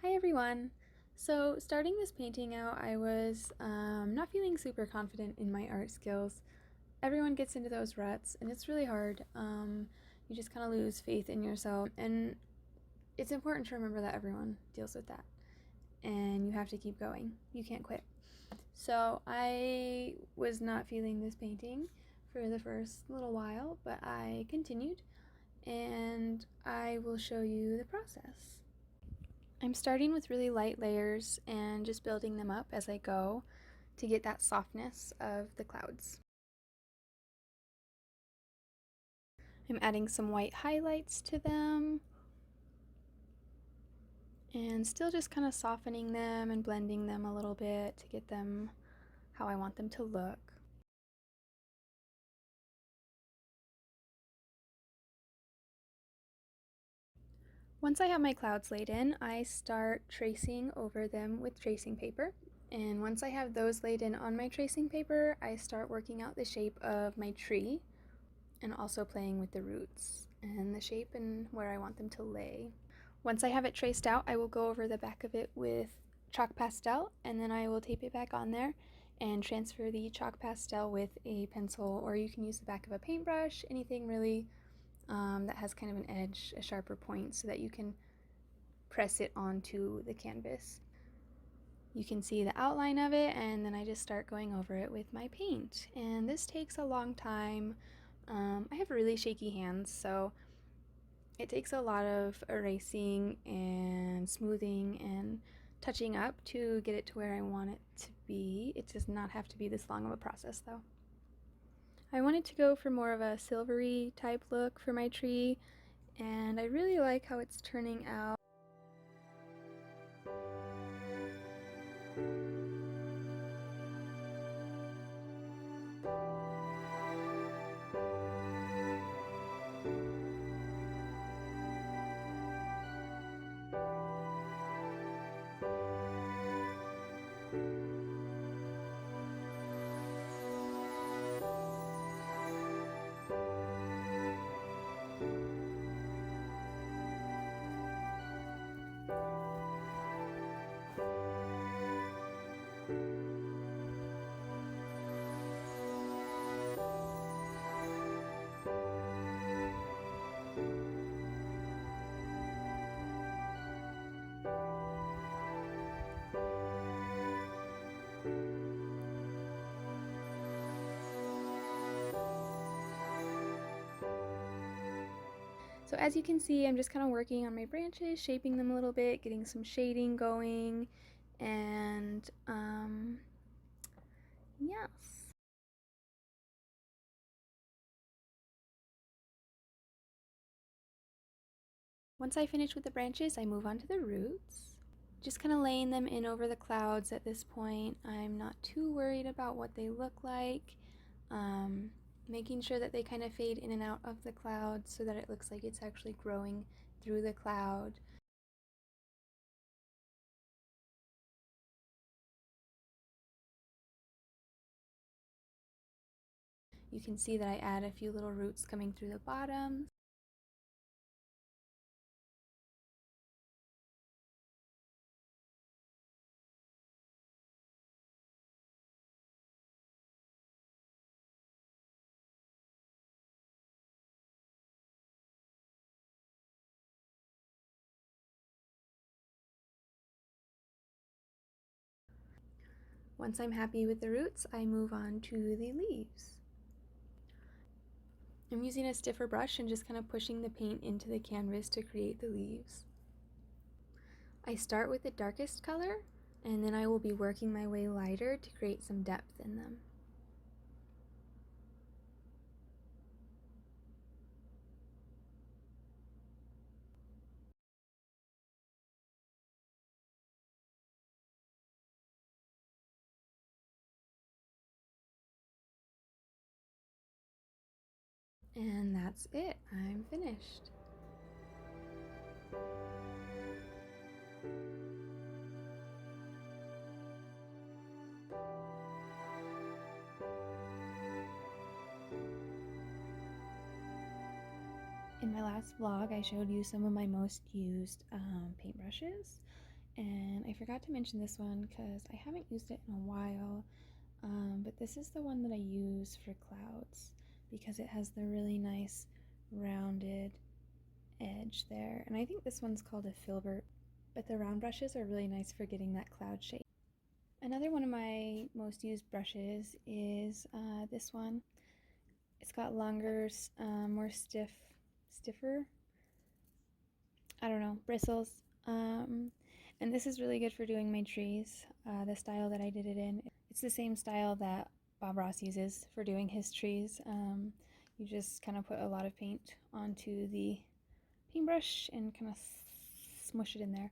Hi everyone! So starting this painting out, I was not feeling super confident in my art skills. Everyone gets into those ruts and it's really hard. You just kind of lose faith in yourself, and it's important to remember that everyone deals with that and you have to keep going. You can't quit. So I was not feeling this painting for the first little while, but I continued and I will show you the process. I'm starting with really light layers and just building them up as I go to get that softness of the clouds. I'm adding some white highlights to them and still just kind of softening them and blending them a little bit to get them how I want them to look. Once I have my clouds laid in, I start tracing over them with tracing paper. And once I have those laid in on my tracing paper, I start working out the shape of my tree and also playing with the roots and the shape and where I want them to lay. Once I have it traced out, I will go over the back of it with chalk pastel, and then I will tape it back on there and transfer the chalk pastel with a pencil, or you can use the back of a paintbrush, anything really that has kind of an edge, a sharper point, so that you can press it onto the canvas. You can see the outline of it, and then I just start going over it with my paint. And this takes a long time. I have really shaky hands, so it takes a lot of erasing and smoothing and touching up to get it to where I want it to be. It does not have to be this long of a process though. I wanted to go for more of a silvery type look for my tree, and I really like how it's turning out. So as you can see, I'm just kind of working on my branches, shaping them a little bit, getting some shading going, and yes. Once I finish with the branches, I move on to the roots. Just kind of laying them in over the clouds at this point. I'm not too worried about what they look like. Making sure that they kind of fade in and out of the clouds so that it looks like it's actually growing through the cloud. You can see that I add a few little roots coming through the bottom. Once I'm happy with the roots, I move on to the leaves. I'm using a stiffer brush and just kind of pushing the paint into the canvas to create the leaves. I start with the darkest color, and then I will be working my way lighter to create some depth in them. And that's it. I'm finished. In my last vlog, I showed you some of my most used paintbrushes, And I forgot to mention this one because I haven't used it in a while, but this is the one that I use for clouds because it has the really nice rounded edge there. And I think this one's called a filbert, but the round brushes are really nice for getting that cloud shape. Another one of my most used brushes is this one. It's got longer, more stiffer, I don't know, bristles. And this is really good for doing my trees, the style that I did it in. It's the same style that Bob Ross uses for doing his trees. You just kind of put a lot of paint onto the paintbrush and kind of smush it in there.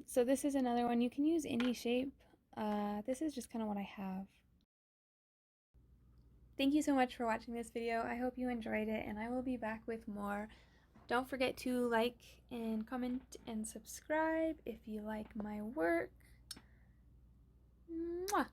So this is another one. You can use any shape. This is just kind of what I have. Thank you so much for watching this video. I hope you enjoyed it, and I will be back with more. Don't forget to like and comment and subscribe if you like my work. Mwah!